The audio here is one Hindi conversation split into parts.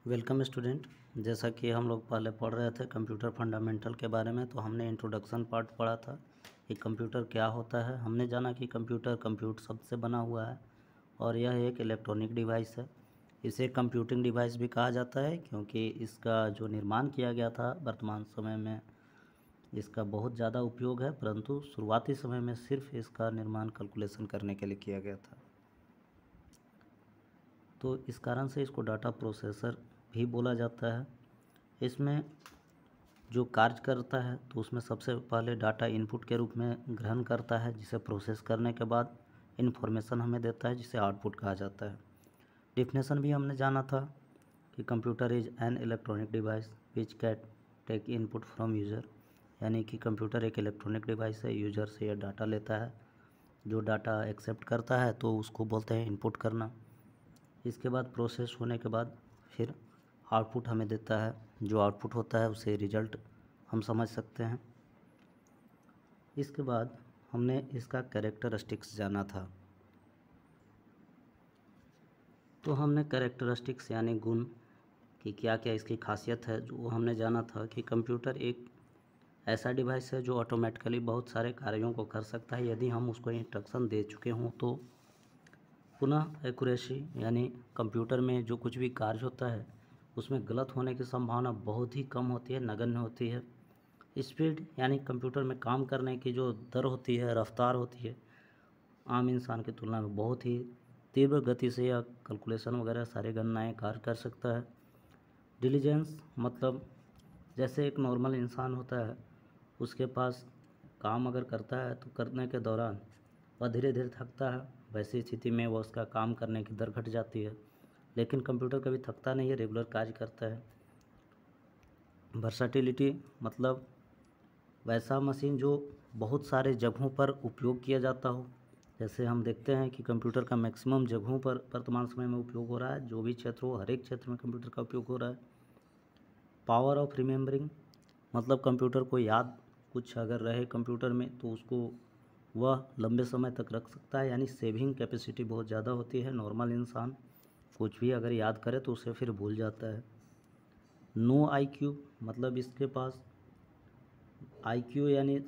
Welcome student. जैसा कि हम लोग पहले पढ़ रहे थे कंप्यूटर फंडामेंटल के बारे में, तो हमने इंट्रोडक्शन पार्ट पढ़ा था कि कंप्यूटर क्या होता है। हमने जाना कि कंप्यूटर कंप्यूट शब्द से बना हुआ है और यह एक इलेक्ट्रॉनिक डिवाइस है। इसे कंप्यूटिंग डिवाइस भी कहा जाता है क्योंकि इसका जो निर्माण किया गया था वर्तमान समय में इसका बहुत ज़्यादा उपयोग है, परंतु शुरुआती समय में सिर्फ इसका निर्माण कैलकुलेशन करने के लिए किया गया था। तो इस कारण से इसको डाटा प्रोसेसर भी बोला जाता है। इसमें जो कार्य करता है तो उसमें सबसे पहले डाटा इनपुट के रूप में ग्रहण करता है, जिसे प्रोसेस करने के बाद इन्फॉर्मेशन हमें देता है, जिसे आउटपुट कहा जाता है। डिफिनेशन भी हमने जाना था कि computer is an electronic device which can take input from user, यानी कि कंप्यूटर एक इलेक्ट्रॉनिक डिवाइस है, यूज़र से यह डाटा लेता है। जो डाटा एक्सेप्ट करता है तो उसको बोलते हैं इनपुट करना। इसके बाद प्रोसेस होने के बाद फिर आउटपुट हमें देता है। जो आउटपुट होता है उसे रिजल्ट हम समझ सकते हैं। इसके बाद हमने इसका कैरेक्टरिस्टिक्स जाना था। तो हमने कैरेक्टरिस्टिक्स यानी गुण कि क्या क्या इसकी खासियत है, जो हमने जाना था कि कंप्यूटर एक ऐसा डिवाइस है जो ऑटोमेटिकली बहुत सारे कार्यों को कर सकता है यदि हम उसको इंस्ट्रक्शन दे चुके हों। तो पुनः एक्यूरेसी यानी कंप्यूटर में जो कुछ भी कार्य होता है उसमें गलत होने की संभावना बहुत ही कम होती है, नगण्य होती है। स्पीड यानी कंप्यूटर में काम करने की जो दर होती है, रफ्तार होती है, आम इंसान की तुलना में बहुत ही तीव्र गति से या कैलकुलेशन वगैरह सारी गणनाएँ कार्य कर सकता है। डिलीजेंस मतलब जैसे एक नॉर्मल इंसान होता है, उसके पास काम अगर करता है तो करने के दौरान वह धीरे धीरे थकता है, वैसी स्थिति में वह उसका काम करने की दर घट जाती है। लेकिन कंप्यूटर कभी थकता नहीं है, रेगुलर कार्य करता है। वर्सैटिलिटी मतलब वैसा मशीन जो बहुत सारे जगहों पर उपयोग किया जाता हो। जैसे हम देखते हैं कि कंप्यूटर का मैक्सिमम जगहों पर वर्तमान समय में उपयोग हो रहा है, जो भी क्षेत्र हो हर एक क्षेत्र में कंप्यूटर का उपयोग हो रहा है। पावर ऑफ रिमेम्बरिंग मतलब कंप्यूटर को याद कुछ अगर रहे कंप्यूटर में तो उसको वह लंबे समय तक रख सकता है, यानी सेविंग कैपेसिटी बहुत ज़्यादा होती है। नॉर्मल इंसान कुछ भी अगर याद करे तो उसे फिर भूल जाता है। नो आईक्यू मतलब इसके पास आईक्यू यानी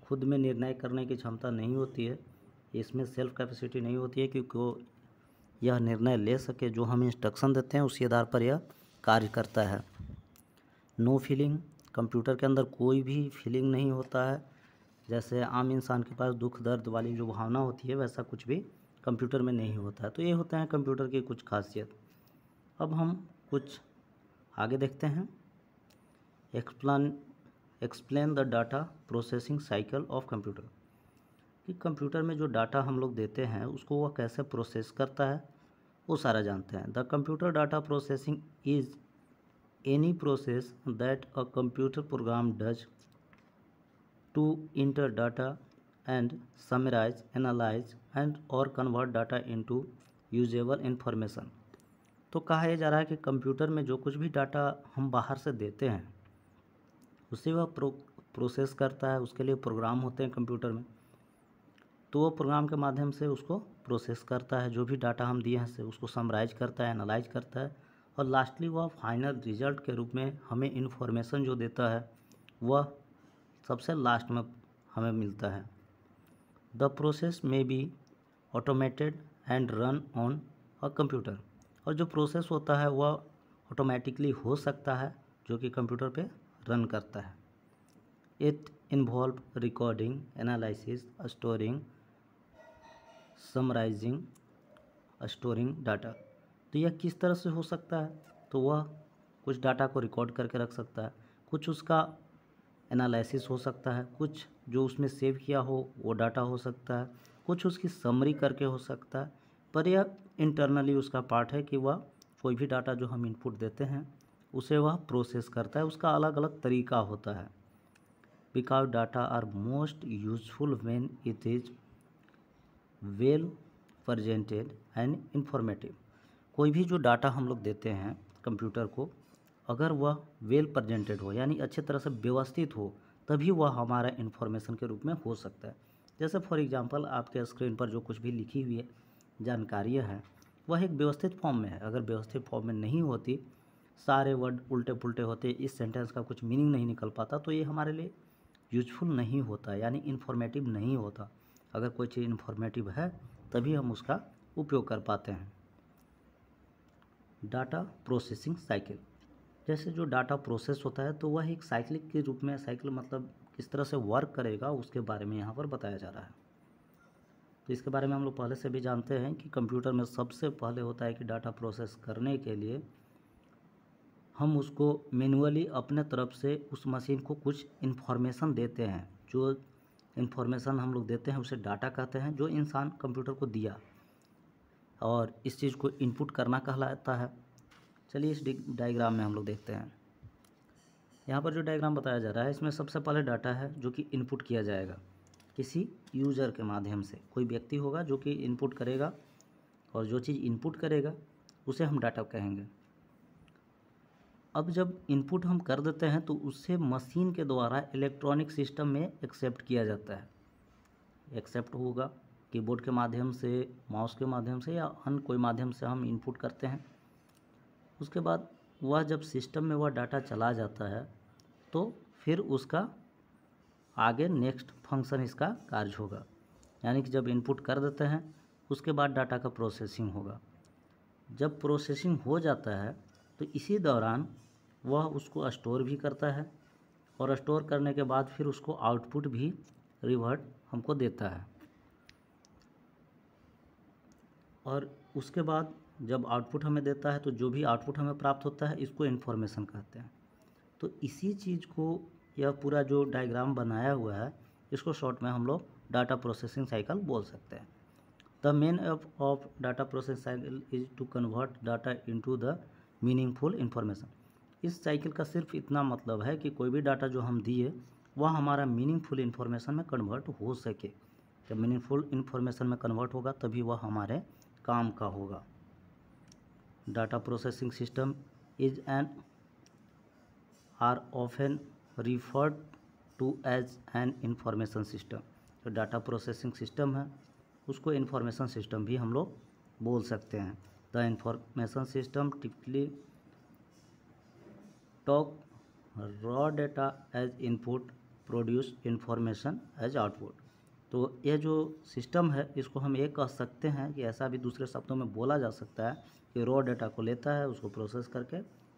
खुद में निर्णय करने की क्षमता नहीं होती है, इसमें सेल्फ कैपेसिटी नहीं होती है क्योंकि यह निर्णय ले सके, जो हम इंस्ट्रक्शन देते हैं उसी आधार पर यह कार्य करता है। नो फीलिंग कंप्यूटर के अंदर कोई भी फीलिंग नहीं होता है। जैसे आम इंसान के पास दुख दर्द वाली जो भावना होती है वैसा कुछ भी कंप्यूटर में नहीं होता है। तो ये होते हैं कंप्यूटर की कुछ खासियत। अब हम कुछ आगे देखते हैं। Explain the data processing cycle of computer कि कंप्यूटर में जो डाटा हम लोग देते हैं उसको वह कैसे प्रोसेस करता है वो सारा जानते हैं। The computer data processing is any process that a computer program does to enter data and summarize, analyze and और convert data into usable information। तो कहा यह जा रहा है कि कंप्यूटर में जो कुछ भी डाटा हम बाहर से देते हैं उसे वह प्रोसेस करता है। उसके लिए प्रोग्राम होते हैं कंप्यूटर में, तो वो प्रोग्राम के माध्यम से उसको प्रोसेस करता है। जो भी डाटा हम दिए हैं से उसको समराइज करता है, एनालाइज करता है और लास्टली वह फाइनल रिजल्ट के रूप में हमें इन्फॉर्मेशन जो देता है वह सबसे लास्ट में हमें मिलता है। द प्रोसेस में be automated and run on a computer और जो प्रोसेस होता है वह ऑटोमेटिकली हो सकता है जो कि कंप्यूटर पे रन करता है। It involve recording, analysis, storing, summarising, storing data. तो यह किस तरह से हो सकता है? तो वह कुछ डाटा को रिकॉर्ड करके रख सकता है, कुछ उसका एनालिसिस हो सकता है, कुछ जो उसमें सेव किया हो वो डाटा हो सकता है, कुछ उसकी समरी करके हो सकता है। पर यह इंटरनली उसका पार्ट है कि वह कोई भी डाटा जो हम इनपुट देते हैं उसे वह प्रोसेस करता है। उसका अलग अलग तरीका होता है। Because data are most useful when it is well presented and informative. कोई भी जो डाटा हम लोग देते हैं कंप्यूटर को, अगर वह वेल प्रेजेंटेड हो यानी अच्छे तरह से व्यवस्थित हो तभी वह हमारा इन्फॉर्मेशन के रूप में हो सकता है। जैसे फॉर एग्जांपल आपके स्क्रीन पर जो कुछ भी लिखी हुई है जानकारियाँ हैं वह एक व्यवस्थित फॉर्म में है। अगर व्यवस्थित फॉर्म में नहीं होती, सारे वर्ड उल्टे पुल्टे होते, इस सेंटेंस का कुछ मीनिंग नहीं निकल पाता, तो ये हमारे लिए यूजफुल नहीं होता, यानी इन्फॉर्मेटिव नहीं होता। अगर कोई चीज़ इन्फॉर्मेटिव है तभी हम उसका उपयोग कर पाते हैं। डाटा प्रोसेसिंग साइकिल, जैसे जो डाटा प्रोसेस होता है तो वह एक साइक्लिक के रूप में, साइकिल मतलब किस तरह से वर्क करेगा उसके बारे में यहाँ पर बताया जा रहा है। तो इसके बारे में हम लोग पहले से भी जानते हैं कि कंप्यूटर में सबसे पहले होता है कि डाटा प्रोसेस करने के लिए हम उसको मैन्युअली अपने तरफ से उस मशीन को कुछ इन्फॉर्मेशन देते हैं। जो इन्फॉर्मेशन हम लोग देते हैं उसे डाटा कहते हैं, जो इंसान कंप्यूटर को दिया, और इस चीज़ को इनपुट करना कहलाता है। चलिए इस डायग्राम में हम लोग देखते हैं। यहाँ पर जो डायग्राम बताया जा रहा है इसमें सबसे पहले डाटा है जो कि इनपुट किया जाएगा किसी यूज़र के माध्यम से। कोई व्यक्ति होगा जो कि इनपुट करेगा, और जो चीज़ इनपुट करेगा उसे हम डाटा कहेंगे। अब जब इनपुट हम कर देते हैं तो उससे मशीन के द्वारा इलेक्ट्रॉनिक सिस्टम में एक्सेप्ट किया जाता है। एक्सेप्ट होगा कीबोर्ड के माध्यम से, माउस के माध्यम से, या अन्य कोई माध्यम से हम इनपुट करते हैं। उसके बाद वह जब सिस्टम में वह डाटा चला जाता है तो फिर उसका आगे नेक्स्ट फंक्शन इसका कार्य होगा। यानी कि जब इनपुट कर देते हैं उसके बाद डाटा का प्रोसेसिंग होगा। जब प्रोसेसिंग हो जाता है तो इसी दौरान वह उसको स्टोर भी करता है, और स्टोर करने के बाद फिर उसको आउटपुट भी रिवर्ट हमको देता है। और उसके बाद जब आउटपुट हमें देता है तो जो भी आउटपुट हमें प्राप्त होता है इसको इन्फॉर्मेशन कहते हैं। तो इसी चीज़ को, यह पूरा जो डायग्राम बनाया हुआ है इसको शॉर्ट में हम लोग डाटा प्रोसेसिंग साइकिल बोल सकते हैं। The main aim of data process cycle is to convert data into the meaningful information. इस साइकिल का सिर्फ इतना मतलब है कि कोई भी डाटा जो हम दिए वह हमारा मीनिंगफुल इन्फॉर्मेशन में कन्वर्ट हो सके। जब मीनिंगफुल इन्फॉर्मेशन में कन्वर्ट होगा तभी वह हमारे काम का होगा। Data processing system is an or often referred to as an information system. जो डाटा प्रोसेसिंग सिस्टम है उसको इंफॉर्मेशन सिस्टम भी हम लोग बोल सकते हैं। The information system typically talk raw data as input, produce information as output. तो यह जो सिस्टम है इसको हम ये कह सकते हैं कि ऐसा भी दूसरे शब्दों में बोला जा सकता है कि रॉ डाटा को लेता है, उसको प्रोसेस करके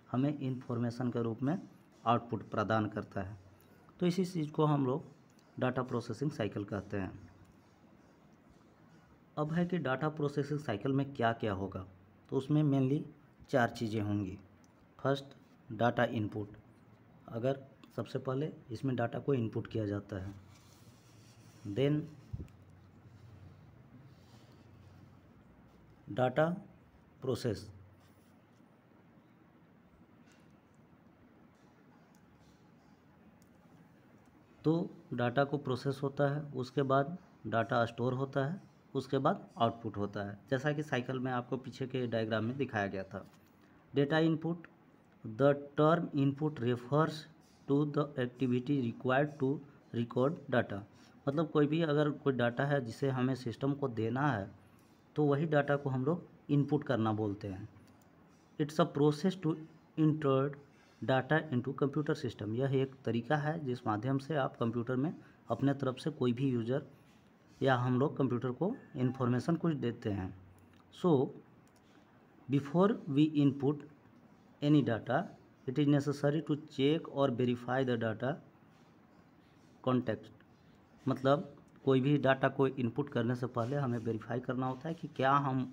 हमें इंफॉर्मेशन के रूप में आउटपुट प्रदान करता है। तो इसी चीज़ को हम लोग डाटा प्रोसेसिंग साइकिल कहते हैं। अब है कि डाटा प्रोसेसिंग साइकिल में क्या क्या होगा, तो उसमें मेनली 4 चीज़ें होंगी। First, data input. अगर सबसे पहले इसमें डाटा को इनपुट किया जाता है। Then data process. तो डाटा को प्रोसेस होता है, उसके बाद डाटा स्टोर होता है, उसके बाद आउटपुट होता है, जैसा कि साइकिल में आपको पीछे के डायग्राम में दिखाया गया था। Data input. The term input refers to the activity required to record data. मतलब कोई भी अगर कोई डाटा है जिसे हमें सिस्टम को देना है तो वही डाटा को हम लोग इनपुट करना बोलते हैं। It's a process to enter data into computer system. यह एक तरीका है जिस माध्यम से आप कंप्यूटर में अपने तरफ से कोई भी यूज़र या हम लोग कंप्यूटर को इन्फॉर्मेशन कुछ देते हैं। So before we input any data it is necessary to check और वेरीफाई द डाटा कॉन्टेक्स्ट। मतलब कोई भी डाटा को इनपुट करने से पहले हमें वेरीफाई करना होता है कि क्या हम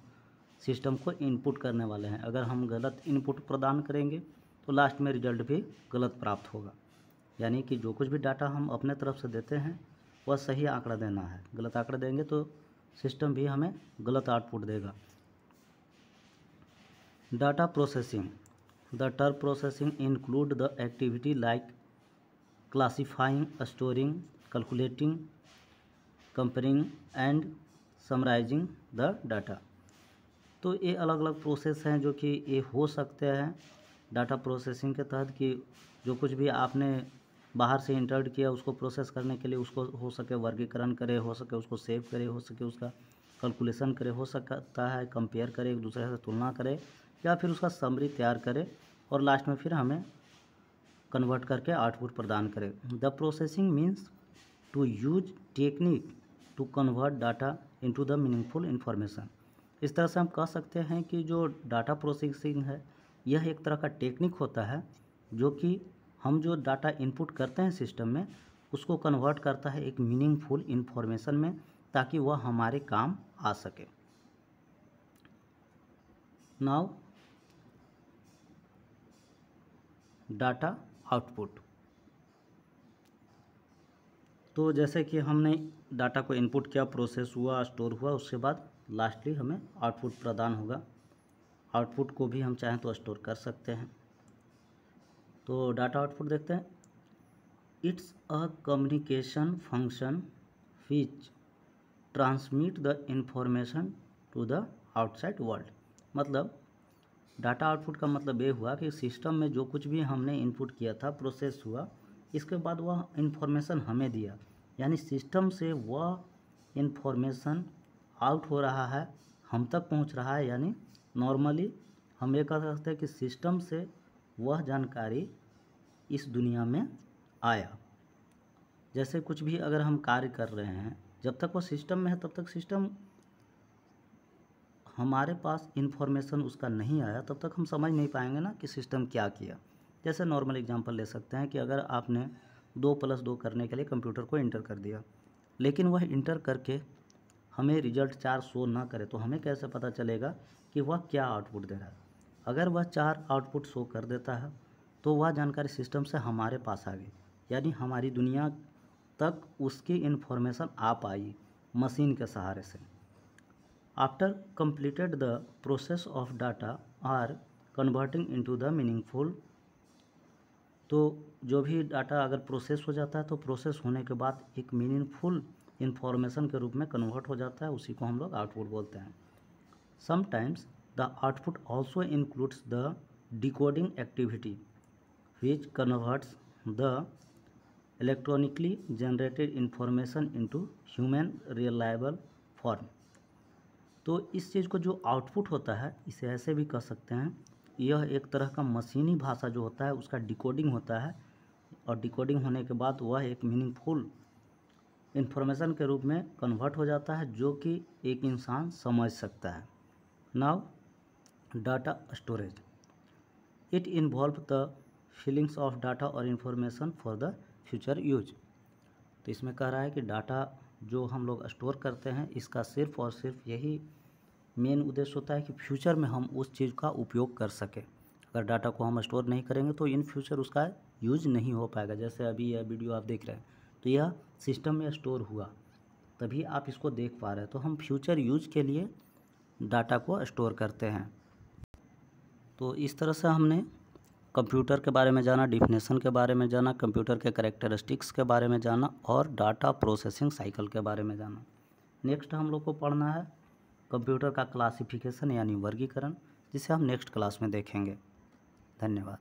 सिस्टम को इनपुट करने वाले हैं। अगर हम गलत इनपुट प्रदान करेंगे तो लास्ट में रिजल्ट भी गलत प्राप्त होगा। यानी कि जो कुछ भी डाटा हम अपने तरफ से देते हैं वह सही आंकड़ा देना है। गलत आंकड़ा देंगे तो सिस्टम भी हमें गलत आउटपुट देगा। Data processing. The term processing include the activity like classifying, storing, calculating, comparing and summarising the data. तो ये अलग अलग प्रोसेस हैं जो कि ये हो सकते हैं डाटा प्रोसेसिंग के तहत, कि जो कुछ भी आपने बाहर से इंटर किया उसको प्रोसेस करने के लिए उसको हो सके वर्गीकरण करे, हो सके उसको सेव करे, हो सके उसका कैलकुलेशन करे, हो सकता है कंपेयर करे, एक दूसरे से तुलना करे, या फिर उसका समरी तैयार करे और लास्ट में फिर हमें कन्वर्ट करके आउटपुट प्रदान करे। The processing means to use technique to convert data into the meaningful information. इस तरह से हम कह सकते हैं कि जो डाटा प्रोसेसिंग है यह एक तरह का टेक्निक होता है जो कि हम जो डाटा इनपुट करते हैं सिस्टम में उसको कन्वर्ट करता है एक मीनिंगफुल इन्फॉर्मेशन में, ताकि वह हमारे काम आ सके। Now data output. तो जैसे कि हमने डाटा को इनपुट किया, प्रोसेस हुआ, स्टोर हुआ, उसके बाद लास्टली हमें आउटपुट प्रदान होगा। आउटपुट को भी हम चाहें तो स्टोर कर सकते हैं। तो डाटा आउटपुट देखते हैं। It's a communication function which transmit the information to the outside world. मतलब डाटा आउटपुट का मतलब ये हुआ कि सिस्टम में जो कुछ भी हमने इनपुट किया था, प्रोसेस हुआ, इसके बाद वह इन्फॉर्मेशन हमें दिया, यानी सिस्टम से वह इन्फॉर्मेशन आउट हो रहा है, हम तक पहुंच रहा है। यानी नॉर्मली हम ये कह सकते हैं कि सिस्टम से वह जानकारी इस दुनिया में आया। जैसे कुछ भी अगर हम कार्य कर रहे हैं, जब तक वो सिस्टम में है तब तक सिस्टम, हमारे पास इन्फॉर्मेशन उसका नहीं आया तब तक हम समझ नहीं पाएंगे ना कि सिस्टम क्या किया। जैसे नॉर्मल एग्जांपल ले सकते हैं कि अगर आपने 2+2 करने के लिए कंप्यूटर को इंटर कर दिया, लेकिन वह इंटर करके हमें रिजल्ट 4 शो ना करे, तो हमें कैसे पता चलेगा कि वह क्या आउटपुट दे रहा है। अगर वह 4 आउटपुट शो कर देता है तो वह जानकारी सिस्टम से हमारे पास आ गई, यानी हमारी दुनिया तक उसकी इन्फॉर्मेशन आ पाई मशीन के सहारे से। After completed the process of data are converting into the meaningful। तो जो भी डाटा अगर प्रोसेस हो जाता है तो प्रोसेस होने के बाद एक मीनिंगफुल इन्फॉर्मेशन के रूप में कन्वर्ट हो जाता है, उसी को हम लोग आउटपुट बोलते हैं। Sometimes the output also includes the decoding activity which converts the electronically generated information into human reliable form. तो इस चीज़ को जो आउटपुट होता है, इसे ऐसे भी कह सकते हैं, यह एक तरह का मशीनी भाषा जो होता है उसका डिकोडिंग होता है, और डिकोडिंग होने के बाद वह एक मीनिंगफुल इन्फॉर्मेशन के रूप में कन्वर्ट हो जाता है जो कि एक इंसान समझ सकता है। Now data storage. It involve the feelings of data और information for the future use. तो इसमें कह रहा है कि डाटा जो हम लोग स्टोर करते हैं इसका सिर्फ और सिर्फ यही मेन उद्देश्य होता है कि फ्यूचर में हम उस चीज़ का उपयोग कर सकें। अगर डाटा को हम स्टोर नहीं करेंगे तो इन फ्यूचर उसका यूज नहीं हो पाएगा। जैसे अभी यह वीडियो आप देख रहे हैं तो यह सिस्टम में स्टोर हुआ, तभी आप इसको देख पा रहे हैं। तो हम फ्यूचर यूज के लिए डाटा को स्टोर करते हैं। तो इस तरह से हमने कंप्यूटर के बारे में जाना, डिफिनेशन के बारे में जाना, कंप्यूटर के कैरेक्टरिस्टिक्स के बारे में जाना और डाटा प्रोसेसिंग साइकिल के बारे में जाना। नेक्स्ट हम लोग को पढ़ना है कंप्यूटर का क्लासिफिकेशन यानी वर्गीकरण, जिसे हम नेक्स्ट क्लास में देखेंगे। धन्यवाद।